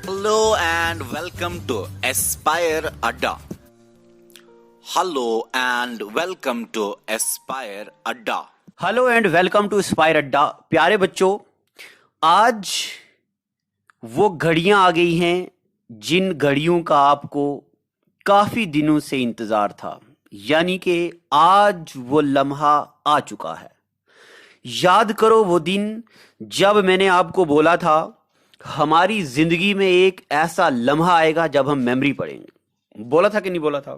Hello and welcome to Aspire Adda. Hello and welcome to Aspire Adda. Hello and welcome to Aspire Adda. प्यारे बच्चों, आज वो घड़ियां आ गई हैं जिन घड़ियों का आपको काफी दिनों से इंतजार था, यानी कि आज वो लम्हा आ चुका है। याद करो वो दिन जब मैंने आपको बोला था हमारी जिंदगी में एक ऐसा लम्हा आएगा जब हम मेमोरी पढ़ेंगे। बोला था कि नहीं बोला था?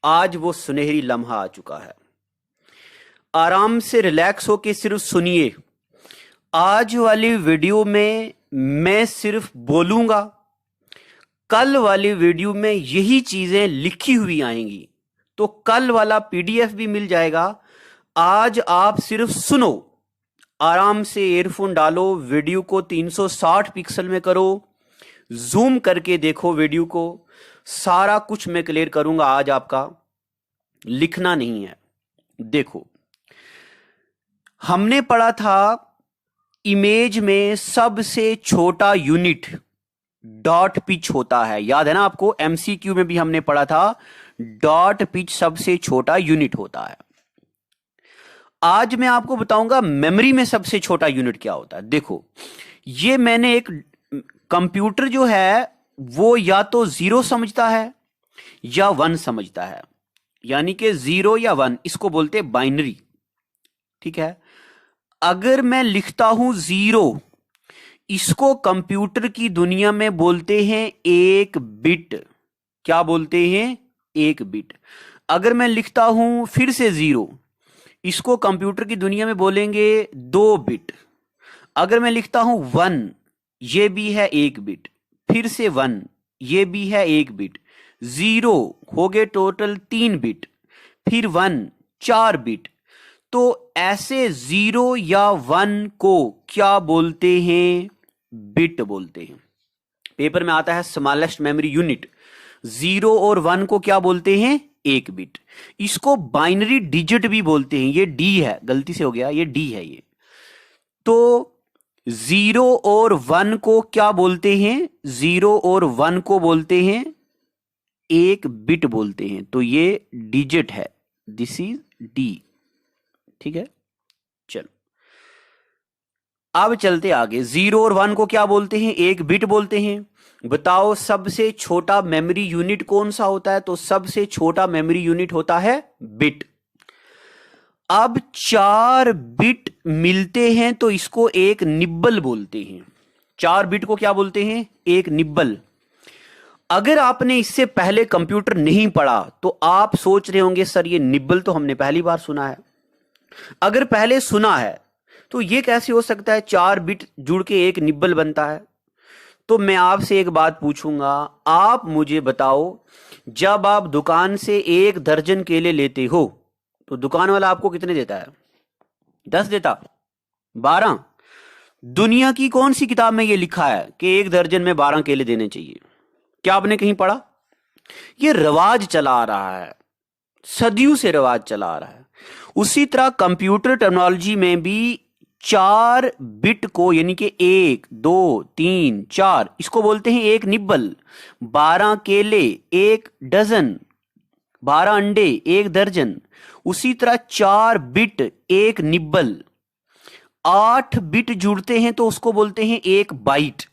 आज वो सुनहरी लम्हा आ चुका है। आराम से रिलैक्स होके सिर्फ सुनिए। आज वाली वीडियो में मैं सिर्फ बोलूंगा, कल वाली वीडियो में यही चीजें लिखी हुई आएंगी, तो कल वाला पीडीएफ भी मिल जाएगा। आज आप सिर्फ सुनो, आराम से ईयरफोन डालो, वीडियो को 360 पिक्सल में करो, जूम करके देखो वीडियो को। सारा कुछ मैं क्लियर करूंगा आज, आपका लिखना नहीं है। देखो, हमने पढ़ा था इमेज में सबसे छोटा यूनिट डॉट पिच होता है। याद है ना आपको? एमसीक्यू में भी हमने पढ़ा था डॉट पिच सबसे छोटा यूनिट होता है। आज मैं आपको बताऊंगा मेमोरी में सबसे छोटा यूनिट क्या होता है। देखो, ये मैंने एक कंप्यूटर जो है वो या तो 0 समझता है या 1 समझता है, यानी कि 0 या 1, इसको बोलते हैं बाइनरी। ठीक है, अगर मैं लिखता हूं 0, इसको कंप्यूटर की दुनिया में बोलते हैं 1 बिट। क्या बोलते हैं? 1 बिट। अगर मैं लिखता हूं फिर से 0, इसको कंप्यूटर की दुनिया में बोलेंगे 2 बिट। अगर मैं लिखता हूं 1, ये भी है 1 बिट, फिर से 1, ये भी है 1 बिट, 0 हो गए टोटल 3 बिट, फिर 1 4 बिट। तो ऐसे 0 या 1 को क्या बोलते हैं? बिट बोलते हैं। पेपर में आता है स्मॉलेस्ट मेमोरी यूनिट। 0 और 1 को क्या बोलते हैं? 1 बिट। इसको बाइनरी डिजिट भी बोलते हैं। ये डी है, गलती से हो गया, ये डी है ये। तो 0 और 1 को क्या बोलते हैं? 0 और 1 को बोलते हैं 1 बिट बोलते हैं। तो ये डिजिट है, दिस इज डी। ठीक है, चलो अब चलते आगे। 0 और 1 को क्या बोलते हैं? 1 बिट बोलते हैं। बताओ सबसे छोटा मेमोरी यूनिट कौन सा होता है? तो सबसे छोटा मेमोरी यूनिट होता है बिट। अब 4 बिट मिलते हैं तो इसको एक निब्बल बोलते हैं। 4 बिट को क्या बोलते हैं? एक निब्बल। अगर आपने इससे पहले कंप्यूटर नहीं पढ़ा तो आप सोच रहे होंगे सर ये निब्बल तो हमने पहली बार सुना है। अगर पहले सुना है तो ये कैसे हो सकता है 4 बिट जुड़ के एक निब्बल बनता है? तो मैं आपसे एक बात पूछूंगा, आप मुझे बताओ, जब आप दुकान से 1 दर्जन केले लेते हो तो दुकान वाला आपको कितने देता है? 10 देता? 12? दुनिया की कौन सी किताब में यह लिखा है कि 1 दर्जन में 12 केले देने चाहिए? क्या आपने कहीं पढ़ा? यह रिवाज चला आ रहा है, सदियों से रिवाज चला आ रहा है। उसी तरह कंप्यूटर टेक्नोलॉजी में भी 4 बिट को, यानी कि 1 2 3 4, इसको बोलते हैं एक निब्बल। 12 केले 1 डजन, 12 अंडे 1 दर्जन। उसी तरह 4 बिट 1 निब्बल। 8 बिट जुड़ते हैं तो उसको बोलते हैं 1 बाइट।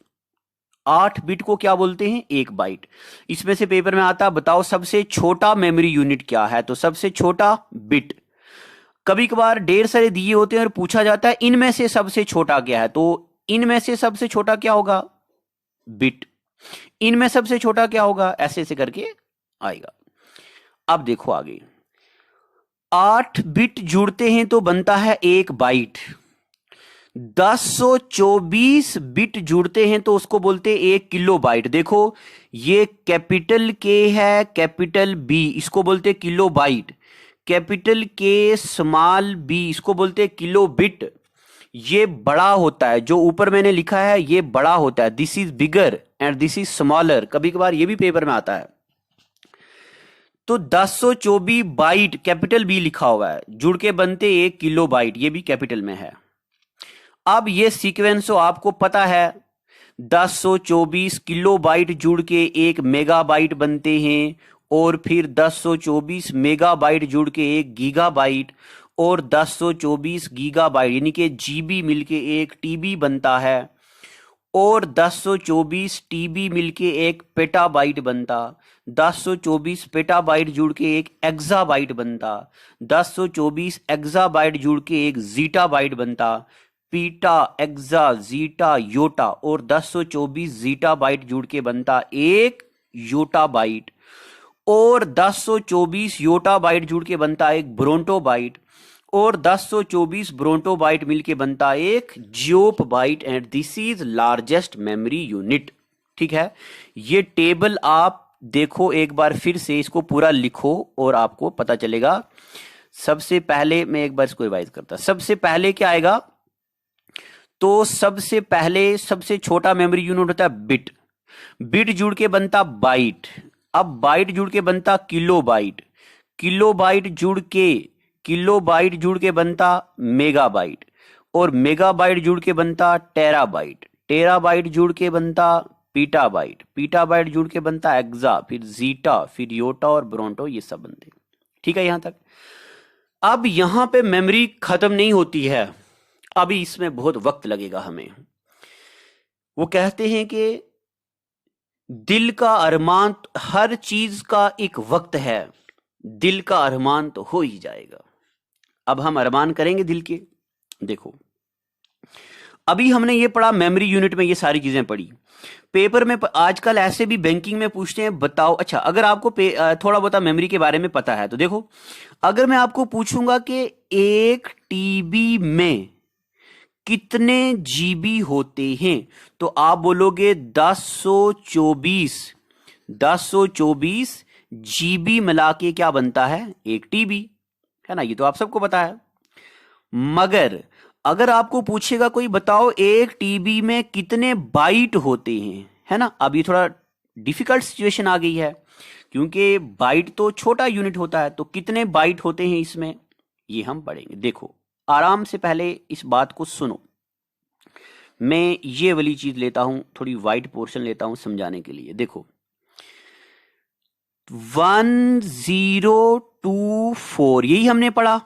8 बिट को क्या बोलते हैं? 1 बाइट। इसमें से पेपर में आता, बताओ सबसे छोटा मेमोरी यूनिट क्या है? तो सबसे छोटा बिट। कभी कभार ढेर सारे दिए होते हैं और पूछा जाता है इनमें से सबसे छोटा क्या है? तो इनमें से सबसे छोटा क्या होगा? बिट। इनमें सबसे छोटा क्या होगा? ऐसे ऐसे करके आएगा। अब देखो आगे, 8 बिट जुड़ते हैं तो बनता है 1 बाइट। 1024 बिट जुड़ते हैं तो उसको बोलते हैं 1 किलो बाइट। देखो, ये कैपिटल के है, कैपिटल बी, इसको बोलते हैं किलो बाइट। कैपिटल के, स्मॉल बी, इसको बोलते हैं किलो बिट। ये बड़ा होता है, जो ऊपर मैंने लिखा है ये बड़ा होता है, this is bigger and this is smaller. कभी कभार ये भी पेपर में आता है। तो 1024 बाइट कैपिटल बी लिखा हुआ है, जुड़ के बनते 1 किलो बाइट, ये भी कैपिटल में है। अब ये सीक्वेंस आपको पता है, 1024 किलोबाइट जुड़ के एक मेगाबाइट बनते हैं, और फिर 1024 मेगाबाइट जुड़ के एक गीगाबाइट, और 1024 गीगाबाइट यानी कि जीबी मिलके एक टीबी बनता है, और 1024 टीबी मिलके एक पेटाबाइट बनता, 1024 पेटाबाइट जुड़ के एक एक्साबाइट बनता, 1024 एक्साबाइट जुड़ के एक जीटाबाइट बनता, पीटा एक्सा जीटा योटा, और 1024 जीटा बाइट जुड़ के बनता एक योटा बाइट, और 1024 योटा बाइट जुड़ के बनता एक ब्रोंटो बाइट, और 1024 ब्रोंटो बाइट मिलके बनता एक जियोप byte, and this is largest memory unit. ठीक है, ये टेबल आप देखो एक बार फिर से, इसको पूरा लिखो और आपको पता चलेगा। सबसे पहले मैं एक बार इसको रिवाइज करता, सबसे पहले क्या आएगा, तो सबसे पहले सबसे छोटा मेमोरी यूनिट होता है बिट, बिट जुड़ के बनता बाइट, अब बाइट जुड़ के बनता किलोबाइट, किलोबाइट जुड़ के बनता मेगाबाइट, और मेगाबाइट जुड़ के बनता टेराबाइट, टेराबाइट जुड़ के बनता पीटाबाइट, पीटाबाइट जुड़ के बनता एक्सा, फिर जीटा, फिर योटा और ब्रोंटो, ये सब बनते। ठीक है यहां तक। अब यहां पे मेमोरी खत्म नहीं होती है, अभी इसमें बहुत वक्त लगेगा हमें। वो कहते हैं कि दिल का अरमान, हर चीज का एक वक्त है, दिल का अरमान तो हो ही जाएगा। अब हम अरमान करेंगे दिल के। देखो अभी हमने ये पढ़ा, मेमोरी यूनिट में ये सारी चीजें पढ़ी। पेपर में आजकल ऐसे भी बैंकिंग में पूछते हैं, बताओ, अच्छा अगर आपको थोड़ा बहुत मेमोरी के बारे में पता है तो देखो, अगर मैं आपको पूछूंगा कि एक टीबी में कितने जीबी होते हैं, तो आप बोलोगे 1024 जीबी मिला के क्या बनता है, एक टीबी, है ना, ये तो आप सबको पता है। मगर अगर आपको पूछेगा कोई, बताओ एक टीबी में कितने बाइट होते हैं, है ना, अब ये थोड़ा डिफिकल्ट सिचुएशन आ गई है, क्योंकि बाइट तो छोटा यूनिट होता है, तो कितने बाइट होते हैं इसमें, ये हम पढ़ेंगे। देखो आराम से पहले इस बात को सुनो, मैं ये वाली चीज लेता हूं, थोड़ी वाइट पोर्शन लेता हूं समझाने के लिए। देखो 1024 यही हमने पढ़ा,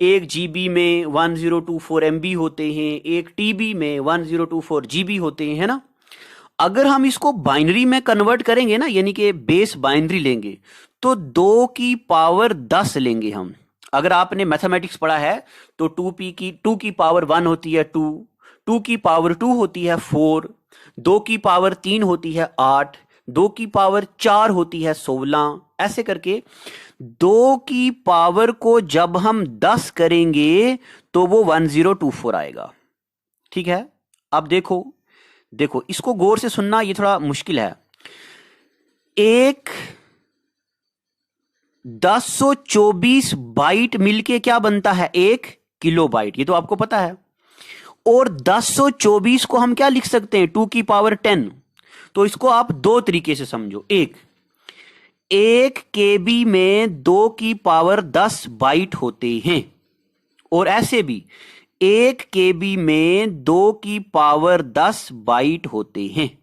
एक जीबी में 1024 एमबी होते हैं, एक टीबी में 1024 जीबी होते हैं, है ना। अगर हम इसको बाइनरी में कन्वर्ट करेंगे ना, यानी कि बेस बाइनरी लेंगे, तो 2 की पावर 10 लेंगे हम। अगर आपने मैथमेटिक्स पढ़ा है तो 2 की पावर 1 होती है 2 की पावर 2 होती है 4, 2 की पावर 3 होती है 8, 2 की पावर 4 होती है 16, ऐसे करके 2 की पावर को जब हम 10 करेंगे तो वो 1024 आएगा। ठीक है, अब देखो इसको गौर से सुनना, ये थोड़ा मुश्किल है। एक 1024 बाइट मिलके क्या बनता है, एक किलोबाइट, ये तो आपको पता है। और 1024 को हम क्या लिख सकते हैं, 2 की पावर 10। तो इसको आप दो तरीके से समझो, एक केबी में 2 की पावर 10 बाइट होते हैं, और ऐसे भी 1 केबी में 2 की पावर 10 बाइट होते हैं।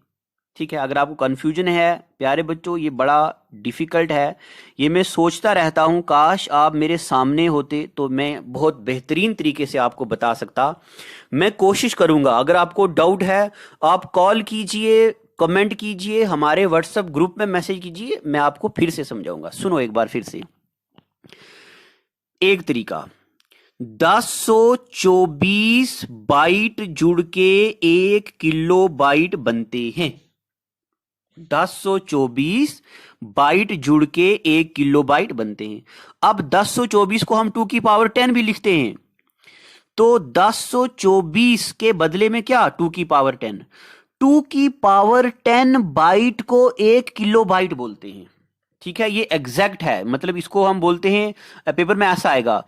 ठीक है, अगर आपको कंफ्यूजन है प्यारे बच्चों, ये बड़ा डिफिकल्ट है, ये मैं सोचता रहता हूं काश आप मेरे सामने होते तो मैं बहुत बेहतरीन तरीके से आपको बता सकता। मैं कोशिश करूंगा, अगर आपको डाउट है आप कॉल कीजिए, कमेंट कीजिए, हमारे व्हाट्सएप ग्रुप में मैसेज कीजिए, मैं आपको फिर से समझाऊंगा। सुनो एक बार फिर से, एक तरीका 1024 बाइट जुड़ के 1 किलो बाइट बनते हैं, 1024 बाइट जुड़ के 1 किलो बाइट बनते हैं। अब 1024 को हम 2 की पावर 10 भी लिखते हैं, तो 1024 के बदले में क्या, 2 की पावर 10, 2 की पावर 10 बाइट को 1 किलो बाइट बोलते हैं। ठीक है, ये एग्जैक्ट है, मतलब इसको हम बोलते हैं, पेपर में ऐसा आएगा,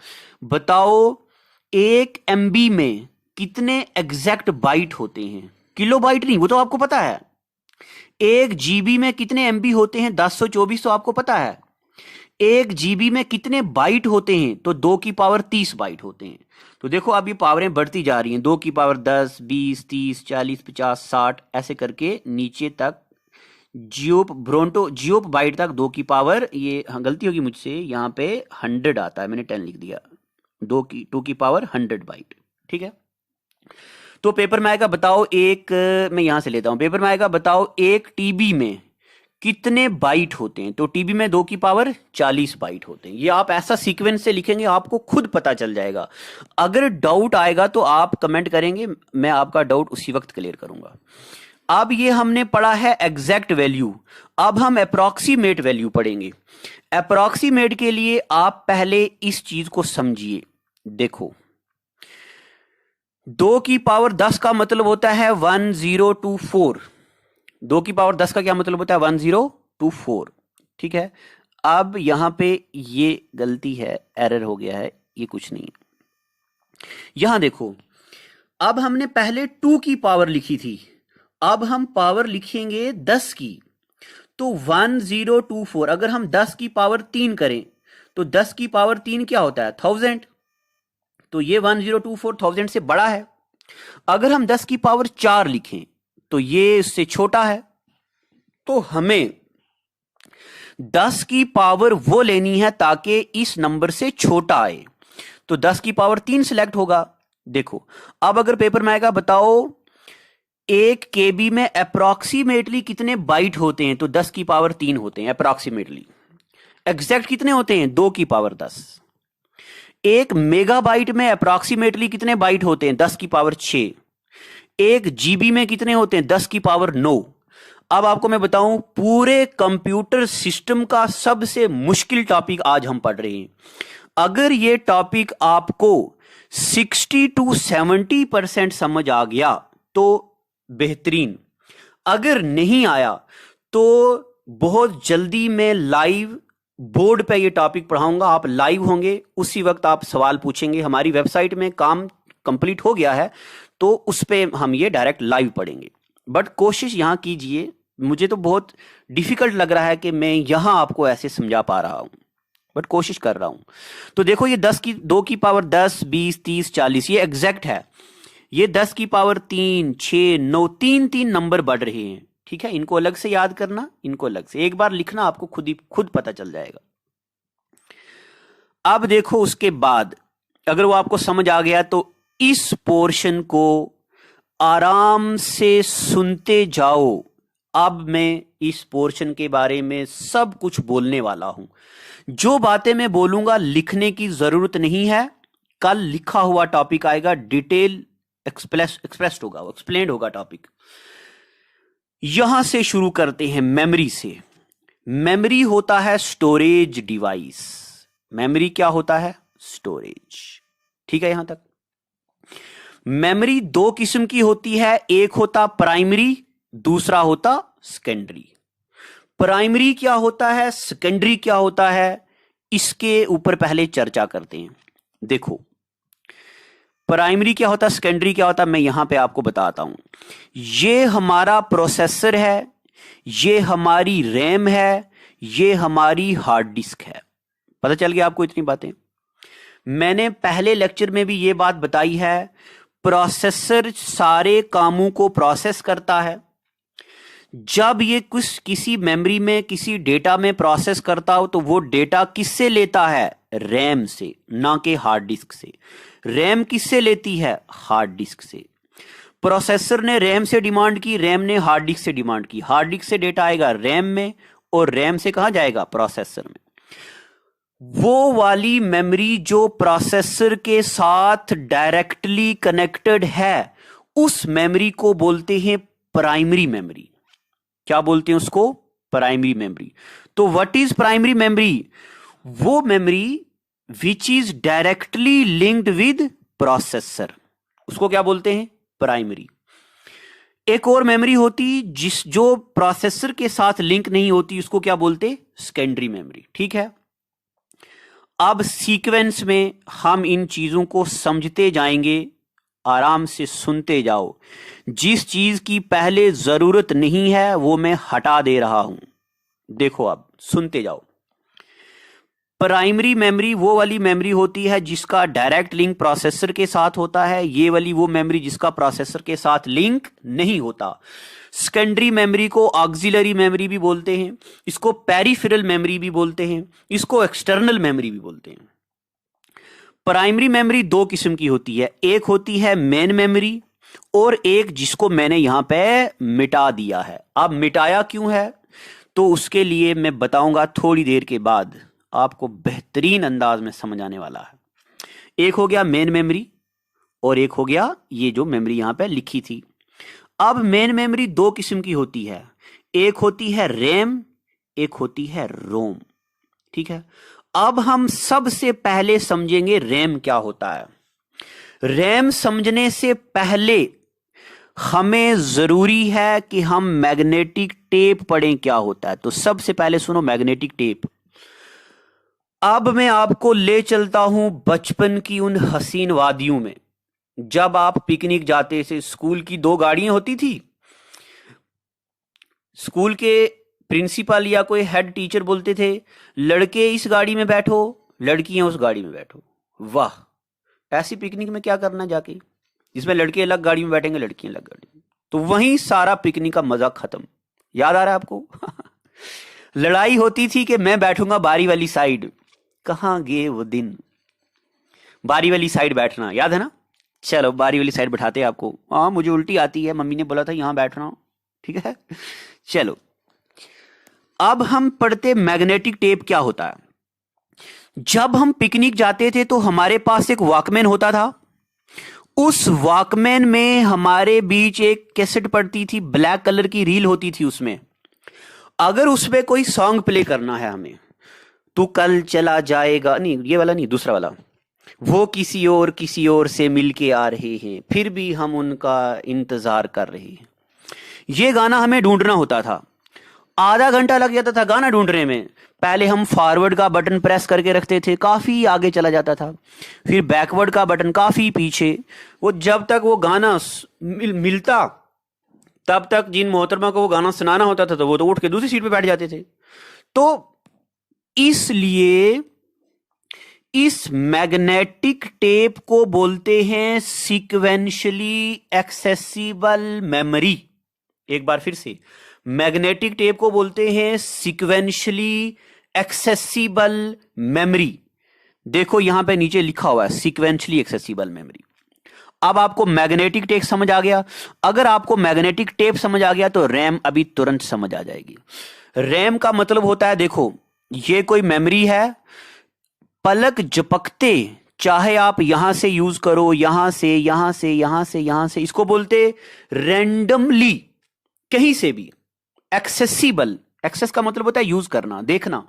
बताओ 1 MB में कितने एग्जैक्ट बाइट होते हैं, किलो बाइट नहीं, वो तो आपको पता है। 1 GB में कितने MB होते हैं, 1024, तो आपको पता है। एक जीबी में कितने बाइट होते हैं? तो 2 की पावर 30 बाइट होते हैं। तो देखो अब ये पावरें बढ़ती जा रही हैं, 2 की पावर 10, 20, 30, 40, 50, 60 ऐसे करके नीचे तक जियोप बाइट तक 2 की पावर, ये हाँ गलती होगी मुझसे, यहाँ पे 100 आता है, मैंने 10 लिख दिया। 2 की पावर 100 बाइट, ठीक है। तो पेपर में आएगा बताओ मैं यहां से लेता हूं, पेपर में आएगा बताओ एक टीबी में कितने बाइट होते हैं? तो टीबी में 2 की पावर 40 बाइट होते हैं। ये आप ऐसा सीक्वेंस से लिखेंगे आपको खुद पता चल जाएगा। अगर डाउट आएगा तो आप कमेंट करेंगे, मैं आपका डाउट उसी वक्त क्लियर करूंगा। अब ये हमने पढ़ा है एग्जैक्ट वैल्यू, अब हम अप्रॉक्सीमेट वैल्यू पढ़ेंगे। अप्रॉक्सीमेट के लिए आप पहले इस चीज को समझिए। देखो 2 की पावर 10 का मतलब होता है 1024। 2 की पावर 10 का क्या मतलब होता है? 1024, ठीक है। अब यहां पे ये गलती है, एरर हो गया है, ये कुछ नहीं है। यहां देखो, अब हमने पहले 2 की पावर लिखी थी, अब हम पावर लिखेंगे 10 की। तो 1024, अगर हम 10 की पावर 3 करें तो 10 की पावर 3 क्या होता है? 1000। तो ये 1024 1000 से बड़ा है। अगर हम 10 की पावर 4 लिखें तो ये इससे छोटा है। तो हमें 10 की पावर वो लेनी है ताकि इस नंबर से छोटा आए। तो 10 की पावर 3 सिलेक्ट होगा। देखो अब अगर पेपर में आएगा बताओ एक केबी में अप्रॉक्सीमेटली कितने बाइट होते हैं? तो 10 की पावर 3 होते हैं अप्रॉक्सीमेटली। एग्जैक्ट कितने होते हैं? 2 की पावर 10। एक मेगाबाइट में अप्रॉक्सीमेटली कितने बाइट होते हैं? 10 की पावर 6। एक जीबी में कितने होते हैं? 10 की पावर 9। अब आपको मैं बताऊं, पूरे कंप्यूटर सिस्टम का सबसे मुश्किल टॉपिक आज हम पढ़ रहे हैं। अगर ये टॉपिक आपको 60 to 70% समझ आ गया तो बेहतरीन, अगर नहीं आया तो बहुत जल्दी मैं लाइव बोर्ड पे ये टॉपिक पढ़ाऊंगा। आप लाइव होंगे, उसी वक्त आप सवाल पूछेंगे। हमारी वेबसाइट में काम कंप्लीट हो गया है तो उस पे हम ये डायरेक्ट लाइव पढ़ेंगे। बट कोशिश यहां कीजिए, मुझे तो बहुत डिफिकल्ट लग रहा है कि मैं यहां आपको ऐसे समझा पा रहा हूं, बट कोशिश कर रहा हूं। तो देखो ये 2 की पावर 10, 20, 30, 40 ये एग्जैक्ट है। ये 10 की पावर 3, 6, 9, 3 नंबर बढ़ रहे हैं, ठीक है। इनको अलग से याद करना, इनको अलग से एक बार लिखना, आपको खुद पता चल जाएगा। अब देखो उसके बाद अगर वो आपको समझ आ गया तो इस पोर्शन को आराम से सुनते जाओ। अब मैं इस पोर्शन के बारे में सब कुछ बोलने वाला हूं। जो बातें मैं बोलूंगा लिखने की जरूरत नहीं है। कल लिखा हुआ टॉपिक आएगा, डिटेल एक्सप्रेस्ड होगा, एक्सप्लेन्ड होगा टॉपिक। यहां से शुरू करते हैं मेमोरी से। मेमोरी होता है स्टोरेज डिवाइस। मेमोरी क्या होता है? स्टोरेज, ठीक है। यहां तक मेमोरी 2 किस्म की होती है, एक होता प्राइमरी, दूसरा होता सेकेंडरी। प्राइमरी क्या होता है, सेकेंडरी क्या होता है, इसके ऊपर पहले चर्चा करते हैं। देखो प्राइमरी क्या होता है, सेकेंडरी क्या होता है, मैं यहां पे आपको बताता हूं। ये हमारा प्रोसेसर है, ये हमारी रैम है, ये हमारी हार्ड डिस्क है। पता चल गया आपको इतनी बातें? मैंने पहले लेक्चर में भी ये बात बताई है, प्रोसेसर सारे कामों को प्रोसेस करता है। जब ये किसी मेमोरी में किसी डेटा में प्रोसेस करता हो तो वो डेटा किससे लेता है? रैम से, ना कि हार्ड डिस्क से। रैम किससे लेती है? हार्ड डिस्क से। प्रोसेसर ने रैम से डिमांड की, रैम ने हार्ड डिस्क से डिमांड की। हार्ड डिस्क से डेटा आएगा रैम में और रैम से कहां जाएगा? प्रोसेसर में। वो वाली मेमोरी जो प्रोसेसर के साथ डायरेक्टली कनेक्टेड है उस मेमोरी को बोलते हैं प्राइमरी मेमोरी। क्या बोलते हैं उसको? Primary memory. तो व्हाट इज प्राइमरी मेमोरी? वो memory which is directly linked with processor, उसको क्या बोलते हैं? प्राइमरी। एक और मेमोरी होती जो प्रोसेसर के साथ लिंक नहीं होती, उसको क्या बोलते? सेकेंडरी मेमोरी, ठीक है। अब सीक्वेंस में हम इन चीजों को समझते जाएंगे, आराम से सुनते जाओ। जिस चीज की पहले जरूरत नहीं है वो मैं हटा दे रहा हूं। देखो अब सुनते जाओ। प्राइमरी मेमोरी वो वाली मेमोरी होती है जिसका डायरेक्ट लिंक प्रोसेसर के साथ होता है, ये वाली वो मेमोरी जिसका प्रोसेसर के साथ लिंक नहीं होता। सेकेंडरी मेमोरी को ऑक्सिलरी मेमोरी भी बोलते हैं, इसको पेरिफेरल मेमोरी भी बोलते हैं, इसको एक्सटर्नल मेमोरी भी बोलते हैं। प्राइमरी मेमोरी दो किस्म की होती है, एक होती है मेन मेमोरी और एक जिसको मैंने यहां पे मिटा दिया है। अब मिटाया क्यों है तो उसके लिए मैं बताऊंगा थोड़ी देर के बाद, आपको बेहतरीन अंदाज में समझ आने वाला है। एक हो गया मेन मेमोरी और एक हो गया ये जो मेमोरी यहां पे लिखी थी। अब मेन मेमोरी दो किस्म की होती है, एक होती है रैम, एक होती है रोम। ठीक है, अब हम सबसे पहले समझेंगे रैम क्या होता है। रैम समझने से पहले हमें जरूरी है कि हम मैग्नेटिक टेप पढ़ें क्या होता है। तो सबसे पहले सुनो मैग्नेटिक टेप। अब मैं आपको ले चलता हूं बचपन की उन हसीन वादियों में, जब आप पिकनिक जाते थे। स्कूल की दो गाड़ियां होती थी, स्कूल के प्रिंसिपल या कोई हेड टीचर बोलते थे लड़के इस गाड़ी में बैठो, लड़कियां उस गाड़ी में बैठो। वाह, ऐसी पिकनिक में क्या करना जाके, जिसमें लड़के अलग गाड़ी में बैठेंगे लड़कियां अलग गाड़ी में। तो वहीं सारा पिकनिक का मजा खत्म। याद आ रहा है आपको? लड़ाई होती थी कि मैं बैठूंगा बारी वाली साइड। कहां गए वो दिन, बारी वाली साइड बैठना, याद है ना? चलो बारी वाली साइड बैठाते हैं आपको। हाँ, मुझे उल्टी आती है, मम्मी ने बोला था यहां बैठना। ठीक है, चलो अब हम पढ़ते मैग्नेटिक टेप क्या होता है। जब हम पिकनिक जाते थे तो हमारे पास एक वॉकमैन होता था। उस वॉकमैन में हमारे बीच एक कैसेट पड़ती थी, ब्लैक कलर की रील होती थी उसमें। अगर उसमें कोई सॉन्ग प्ले करना है हमें, तू कल चला जाएगा, नहीं ये वाला नहीं, दूसरा वाला, वो किसी और से मिलके आ रहे हैं, फिर भी हम उनका इंतजार कर रहे हैं, ये गाना हमें ढूंढना होता था। आधा घंटा लग जाता था गाना ढूंढने में। पहले हम फॉरवर्ड का बटन प्रेस करके रखते थे, काफी आगे चला जाता था, फिर बैकवर्ड का बटन काफी पीछे। वो जब तक वो गाना मिलता तब तक जिन मोहतरमा को वो गाना सुनाना होता था तो वो तो उठ के दूसरी सीट पे बैठ जाते थे। तो इसलिए इस मैग्नेटिक टेप को बोलते हैं सीक्वेंशियली एक्सेसिबल मेमोरी। एक बार फिर से, मैग्नेटिक टेप को बोलते हैं सीक्वेंशियली एक्सेसिबल मेमोरी। देखो यहां पे नीचे लिखा हुआ है सीक्वेंशियली एक्सेसिबल मेमोरी। अब आपको मैग्नेटिक टेप समझ आ गया। अगर आपको मैग्नेटिक टेप समझ आ गया तो रैम अभी तुरंत समझ आ जाएगी। रैम का मतलब होता है, देखो ये कोई मेमोरी है, पलक झपकते चाहे आप यहां से यूज करो, यहां से, यहां से, यहां से, यहां से, इसको बोलते रैंडमली, कहीं से भी। एक्सेसिबल, एक्सेस का मतलब होता है यूज करना, देखना,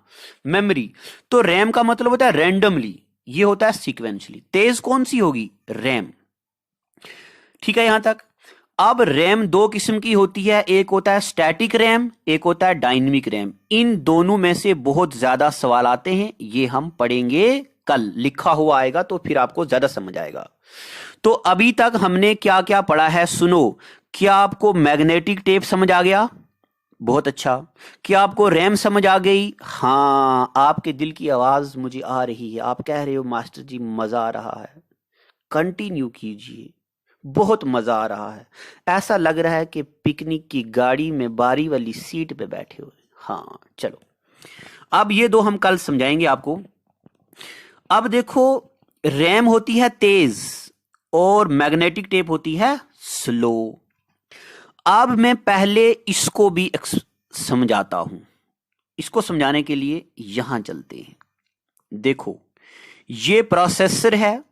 मेमोरी। तो रैम का मतलब होता है रैंडमली, ये होता है सीक्वेंशली। तेज कौन सी होगी? रैम। ठीक है यहां तक। अब रैम दो किस्म की होती है, एक होता है स्टैटिक रैम, एक होता है डायनेमिक रैम। इन दोनों में से बहुत ज्यादा सवाल आते हैं, ये हम पढ़ेंगे कल, लिखा हुआ आएगा तो फिर आपको ज्यादा समझ आएगा। तो अभी तक हमने क्या क्या पढ़ा है सुनो। क्या आपको मैग्नेटिक टेप समझ आ गया? बहुत अच्छा। क्या आपको रैम समझ आ गई? हाँ, आपके दिल की आवाज मुझे आ रही है, आप कह रहे हो मास्टर जी मजा आ रहा है। कंटिन्यू कीजिए, बहुत मजा आ रहा है। ऐसा लग रहा है कि पिकनिक की गाड़ी में बारी वाली सीट पे बैठे हुए। हाँ चलो, अब ये दो हम कल समझाएंगे आपको। अब देखो, रैम होती है तेज और मैग्नेटिक टेप होती है स्लो। अब मैं पहले इसको भी समझाता हूं। इसको समझाने के लिए यहां चलते हैं। देखो, ये प्रोसेसर है,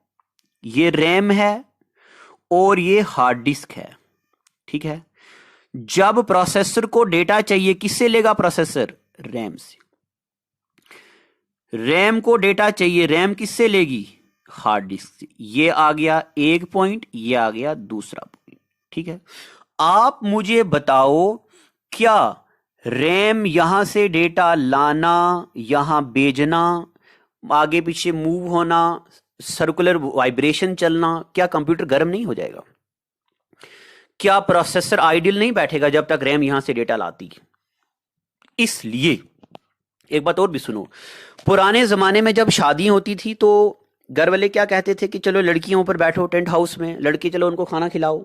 ये रैम है और ये हार्ड डिस्क है। ठीक है, जब प्रोसेसर को डेटा चाहिए, किससे लेगा प्रोसेसर? रैम से। रैम को डेटा चाहिए, रैम किससे लेगी? हार्ड डिस्क से। ये आ गया एक पॉइंट, ये आ गया दूसरा पॉइंट। ठीक है, आप मुझे बताओ, क्या रैम यहां से डेटा लाना, यहां भेजना, आगे पीछे मूव होना, सर्कुलर वाइब्रेशन चलना, क्या कंप्यूटर गर्म नहीं हो जाएगा? क्या प्रोसेसर आइडियल नहीं बैठेगा जब तक रैम यहां से डेटा लाती? इसलिए एक बात और भी सुनो, पुराने जमाने में जब शादी होती थी तो घर वाले क्या कहते थे कि चलो लड़कियों पर बैठो टेंट हाउस में, लड़की चलो उनको खाना खिलाओ।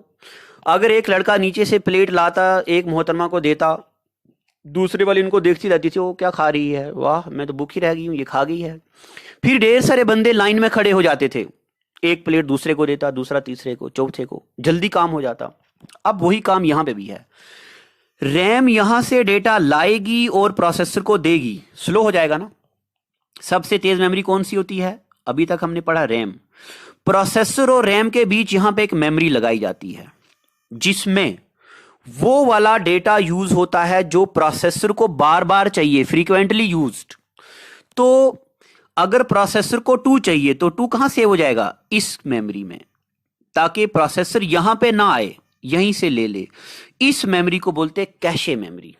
अगर एक लड़का नीचे से प्लेट लाता, एक मोहतरमा को देता, दूसरे वाली उनको देखती रहती थी, वो क्या खा रही है, वाह मैं तो भूखी रह गई हूँ, ये खा गई है। फिर ढेर सारे बंदे लाइन में खड़े हो जाते थे, एक प्लेट दूसरे को देता, दूसरा तीसरे को, चौथे को, जल्दी काम हो जाता। अब वही काम यहां पे भी है। रैम यहां से डेटा लाएगी और प्रोसेसर को देगी, स्लो हो जाएगा ना। सबसे तेज मेमोरी कौन सी होती है? अभी तक हमने पढ़ा रैम। प्रोसेसर और रैम के बीच यहां पे एक मेमोरी लगाई जाती है जिसमें वो वाला डेटा यूज होता है जो प्रोसेसर को बार बार चाहिए, फ्रीक्वेंटली यूज्ड। तो अगर प्रोसेसर को 2 चाहिए तो 2 कहां सेव हो जाएगा? इस मेमोरी में, ताकि प्रोसेसर यहां पे ना आए, यहीं से ले ले। इस मेमोरी को बोलते हैं कैशे मेमोरी।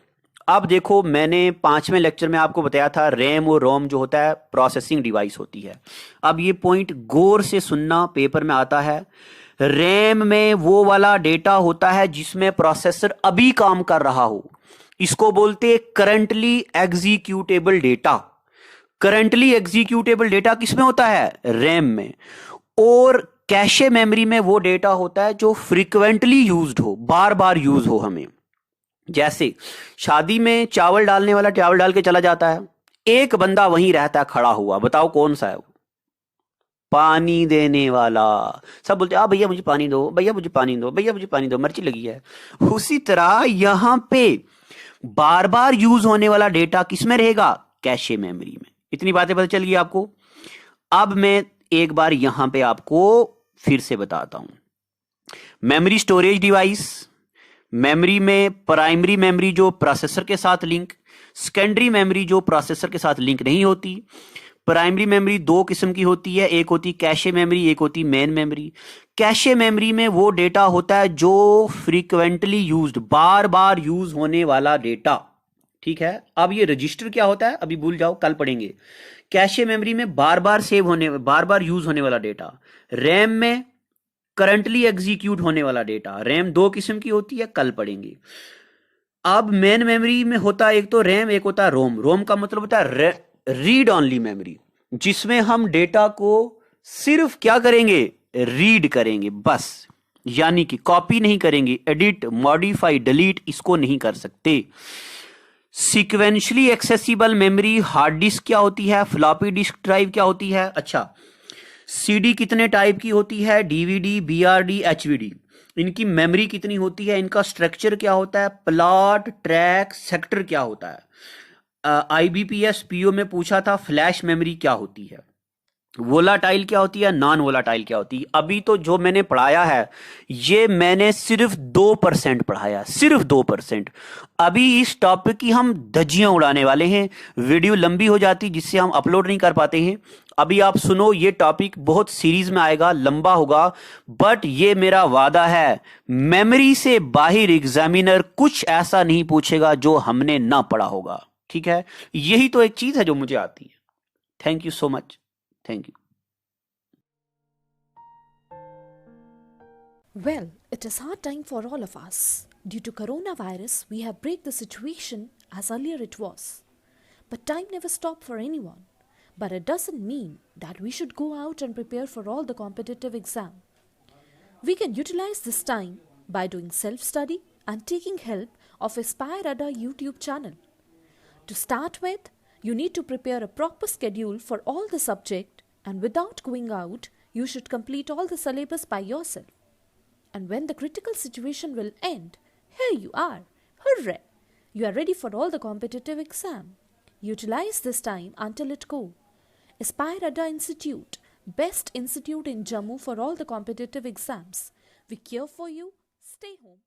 अब देखो, मैंने 5वें लेक्चर में आपको बताया था रैम और रोम जो होता है प्रोसेसिंग डिवाइस होती है। अब ये पॉइंट गौर से सुनना, पेपर में आता है। रैम में वो वाला डेटा होता है जिसमें प्रोसेसर अभी काम कर रहा हो, इसको बोलते हैं currently executable data. Currently executable data किसमें होता है? रैम में। और कैशे मेमोरी में वो डेटा होता है जो फ्रीक्वेंटली यूज्ड हो, बार बार यूज हो हमें। जैसे शादी में चावल डालने वाला चावल डाल के चला जाता है, एक बंदा वहीं रहता है खड़ा हुआ, बताओ कौन सा है वो? पानी देने वाला। सब बोलते आ भैया मुझे पानी दो, भैया मुझे पानी दो, भैया मुझे पानी दो, मिर्ची लगी है। उसी तरह यहां पे बार बार यूज होने वाला डेटा किसमें रहेगा? कैशे मेमोरी में। इतनी बातें पता चल गई आपको? अब मैं एक बार यहां पे आपको फिर से बताता हूं। मेमोरी स्टोरेज डिवाइस, मेमोरी में प्राइमरी मेमोरी जो प्रोसेसर के साथ लिंक, सेकेंडरी मेमोरी जो प्रोसेसर के साथ लिंक नहीं होती। प्राइमरी मेमोरी 2 किस्म की होती है, एक होती कैशे मेमोरी, एक होती मेन मेमोरी। कैशे मेमोरी में वो डेटा होता है जो फ्रीक्वेंटली यूज्ड, बार बार यूज होने वाला डेटा। ठीक है, अब ये रजिस्टर क्या होता है अभी भूल जाओ, कल पढ़ेंगे। कैशे मेमोरी में बार बार सेव होने, बार बार यूज होने वाला डेटा। रैम में करंटली एग्जीक्यूट होने वाला डेटा। रैम 2 किस्म की होती है, कल पढ़ेंगे। अब मेन मेमोरी में होता है एक तो रैम, एक होता है रोम। रोम का मतलब होता है रीड ऑनली मेमोरी, जिसमें हम डेटा को सिर्फ क्या करेंगे? रीड करेंगे बस, यानी कि कॉपी नहीं करेंगे, एडिट, मॉडिफाई, डिलीट इसको नहीं कर सकते। Sequentially accessible memory hard disk क्या होती है? फ्लॉपी डिस्क ड्राइव क्या होती है? अच्छा, सीडी कितने टाइप की होती है? DVD, BRD, HVD. इनकी मेमोरी कितनी होती है? इनका स्ट्रक्चर क्या होता है? प्लॉट, ट्रैक, सेक्टर क्या होता है? आईबीपीएस पीओ में पूछा था फ्लैश मेमोरी क्या होती है, वोलाटाइल क्या होती है, नॉन वोलाटाइल क्या होती है। अभी तो जो मैंने पढ़ाया है ये मैंने सिर्फ 2% पढ़ाया, सिर्फ 2%। अभी इस टॉपिक की हम धज्जियां उड़ाने वाले हैं, वीडियो लंबी हो जाती जिससे हम अपलोड नहीं कर पाते हैं। अभी आप सुनो, ये टॉपिक बहुत सीरीज में आएगा, लंबा होगा, बट ये मेरा वादा है मेमोरी से बाहर एग्जामिनर कुछ ऐसा नहीं पूछेगा जो हमने ना पढ़ा होगा। ठीक है, यही तो एक चीज है जो मुझे आती है। Thank you so much, thank you. Well, it is hard time for all of us. Due to coronavirus, we have break the situation as earlier it was. But time never stopped for anyone. But it doesn't mean that we should go out and prepare for all the competitive exam. We can utilize this time by doing self-study and taking help of Aspire Ada YouTube channel. To start with, you need to prepare a proper schedule for all the subject, and without going out, you should complete all the syllabus by yourself. And when the critical situation will end, here you are. Hooray! You are ready for all the competitive exam. Utilize this time until it go. Aspire Ada Institute, best institute in Jammu for all the competitive exams. We care for you. Stay home.